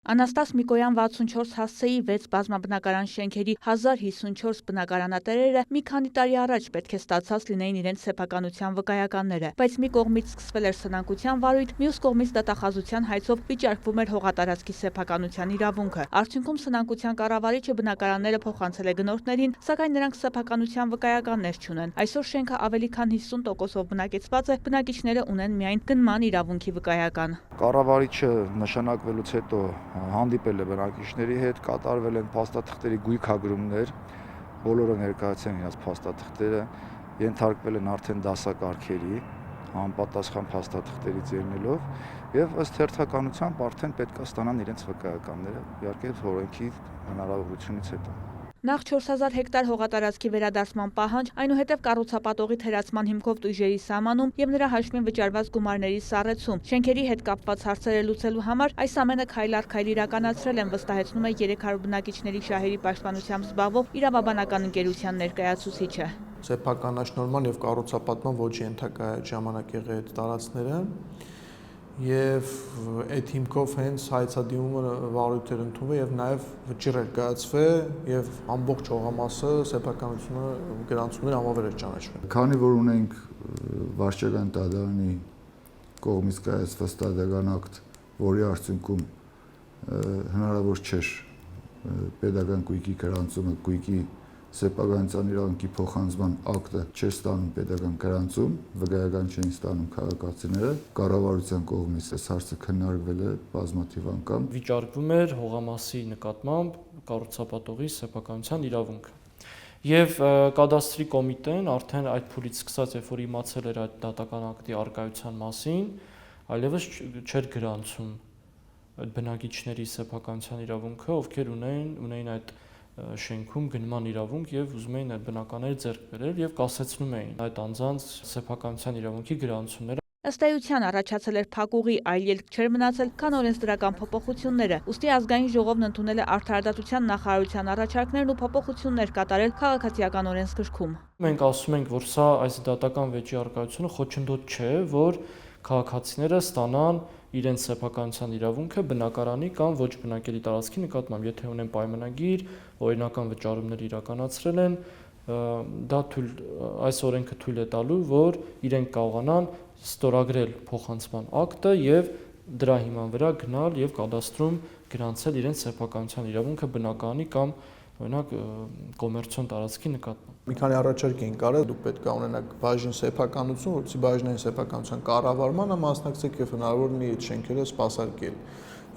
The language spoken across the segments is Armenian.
Անաստաս Միկոյան 64 հասցեի 6 բազմաբնակարան շենքերի 1054 բնակարանատերերը մի քանի տարի առաջ պետք է ստացած լինեին իրենց սեփականության վկայականները, բայց մի կողմից սկսվել էր սնանկության վարույթ, մյուս կողմից դատախազության հայցով վիճարկվում էր հողատարածքի սեփականության իրավունքը։ Արդյունքում սնանկության կառավարիչը բնակարանները փոխանցել է գնորդներին, սակայն նրանք սեփականության վկայականներ չունեն։ Այսօր շենքը ավելի քան 50%-ով բնակեցված է, բնակիչները ունեն միայն գնման իրավունքի վկայական։ Կառավարիչը նշանակվելուց հետո հանդիպել է բնակիչների հետ, կատարվել են փաստաթղթերի գույքագրումներ, բոլորը ներկայացրել են իրենց փաստաթղթերը, ենթարկվել են արդեն դասակարգերի, համապատասխան փաստաթղթերից ելնելով եւ ըստ հերթականությամբ արդեն պետք է ստանան իրենց վկայականները, իհարկե օրենքի հնարավորությունից հետո։ Նախ 4000 հեկտար հողատարածքի վերադարձման պահանջ, այնուհետև կառուցապատողի թերացման հիմքով տույժերի սահմանում եւ նրա հաշվին վճարված գումարների սառեցում։ Շենքերի հետ կապված հարցերը լուծելու համար այս ամենը քայլ առ քայլ իրականացրել են, վստահեցնում է 300 բնակիչների շահերի պաշտպանությամբ զբաղվող իրավաբանական ընկերության ներկայացուցիչը։ Սեփականաշնորհման եւ կառուցապատման ոչ ենթակա ժամանակ եղել այդ տարածքները եւ այդ հիմքով հենց հայցադիմումը վարույթեր ընդունվել եւ նաեւ վճիռ կայացվել եւ ամբողջ հողամասը սեփականությունը գրանցումներ համավեր ճանաչվել։ Քանի որ ունենք վարչական դատարանի կողմից կայացված դատական ակտ, որի արդյունքում հնարավոր չէր պետական գույքի գրանցումը, գույքի սեփականության իրավունքի փոխանցման ակտը չէր ստանում պետական գրանցում, վկայական չէին ստանում քաղաքացիները, կառավարության կողմից այս հարցը քննարկվել է բազմաթիվ անգամ։ Վիճարկվում էր հողամասի նկատմամբ կառուցապատողի սեփականության իրավունքը։ Եվ կադաստրի կոմիտեն արդեն այդ փուլից սկսած, երբ որ իմացել էր այդ դատական ակտի առկայության մասին, այլևս չէր գրանցում այդ բնակիչների սեփականության իրավունքը, ովքեր ունեին այդ շենքում գնման իրավունք եւ ուզում էին այդ բնականները ձեռք բերել եւ կասեցնում էին այդ անձանց սեփականության իրավունքի գրանցումները։ Ըստ էության առաջացել էր փակուղի, այլ ելք չէր մնացել, քան օրենսդրական փոփոխությունները։ Ուստի ազգային ժողովն ընդունել է Արդարադատության նախարարության առաջարկներն ու փոփոխություններ կատարել քաղաքացիական օրենսգրքում։ Մենք ասում ենք, որ սա այս դատական վեճի առկայությունը խոչընդոտ չէ, որ քաղաքացիները ստանան իրենց սեփականության իրավունքը բնակարանի կամ ոչ բնակելի տարածքի նկատմամբ, եթե ունեն պայմանագիր, օրինական վճարումներ իրականացրել են, դա այս օրենքը թույլ է տալու, որ իրենք կարողանան ստորագրել փոխանցման ակտը եւ դրա հիման վրա գնալ եւ կադաստրում գրանցել իրենց սեփականության իրավունքը բնակարանի կամ օրինակ կոմերցիոն տարածքի նկատմամբ։ Մի քանի առաջարկ էին կարել, դուք պետք է ունենաք բաժին սեփականություն, որպեսզի բաժնային սեփականության կառավարմանը մասնակցեք եւ հնարավոր լինի այդ շենքերը սպասարկել։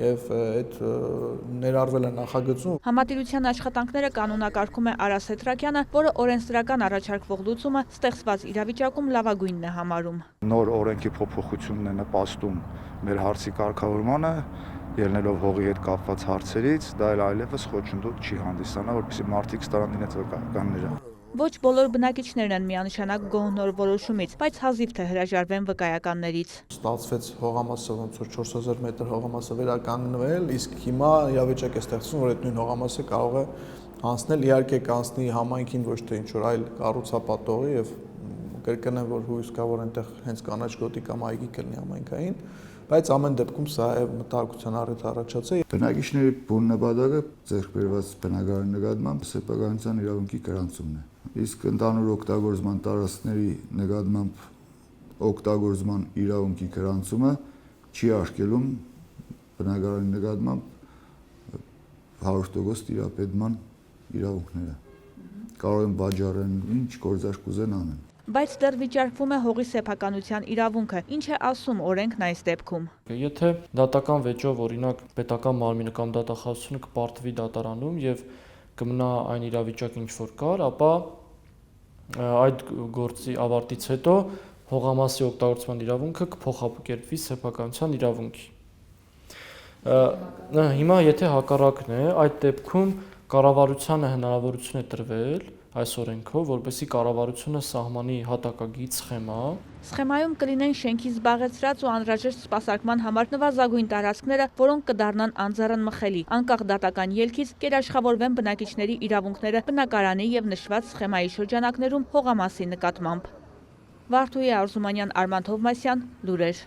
Եվ այդ ներառվել է նախագծում։ Համատիրության աշխատանքները կանոնակարգում է Արա Սեթրակյանը, որը օրենսդրական առաջարկվող լուծումը ստեղծված իրավիճակում լավագույնն է համարում։ Նոր օրենքի փոփոխությունն է նպաստում մեր հարցի կարգավորմանը, ելնելով հողի հետ կապված հարցերից, դա այլևս խոչընդոտ չի հանդիսանա, որպեսզի մարդիկ ստանան իրենց վկայականները։ Ոչ բոլոր բնակիչներն են միանշանակ գոհ նոր որոշումից, բայց հազիվ թե հրաժարվեն վկայականներից։ Ստացվեց հողամասը ոնց որ 4000 մետր հողամասը վերականգնվել, իսկ հիմա իրավիճակ է ստեղծվում, որ այդ նույն հողամասը կարող է անցնել, իհարկե կանցնի համայնքին, ոչ թե ինչ որ այլ կառուցապատողի եւ կրկնեմ, որ հույս կա, որ այնտեղ հենց կանաչ գոտի կամ այգի կլինի համայնքային, բայց ամեն դեպքում սա է մտահոգության առիթ առաջացել։ Բնակիչների բուն նպատակը ձեռք բերված բնակարանի նկատմամբ սեփականության իրավունքի գրանցումն է։ Իսկ ընդհանուր օգտագործման տարածքների նկատմամբ օգտագործման իրավունքի գրանցումը չի արգելում բնակարանի նկատմամբ 100% տիրապետման իրավունքները։ Կարող են վաճառեն, ինչ գործարք կուզեն անեն։ Բայց դեռ վիճարկվում է հողի սեփականության իրավունքը, ինչ է ասում օրենքն այս դեպքում։ Եթե դատական վեճով օրինակ պետական մարմինը կամ դատախազությունը կպարտվի դատարանում եւ կմնա այն իրավիճակը ինչ որ կար, ապա այդ գործի ավարտից հետո հողամասի օգտագործման իրավունքը կփոխակերպվի սեփականության իրավունքի։ Հիմա եթե հակառակն է, այդ դեպքում կառավարությանը հնարավորություն է տրվել այս օրենքով, որպեսզի կառավարությունը սահմանի հատակագիծ սխեմա։ Սխեմայում կլինեն շենքի զբաղեցրած ու անհրաժեշտ սպասարկման համար նվազագույն տարածքները, որոնք կդառնան անձեռնմխելի, անկախ դատական ելքից կերաշխավորվեն բնակիչների իրավունքները բնակարանի եւ նշված սխեմայի շրջանակներում հողամասի նկատմամբ։ Վարդուհի Արզումանյան, Արման Թովմասյան, լուրեր։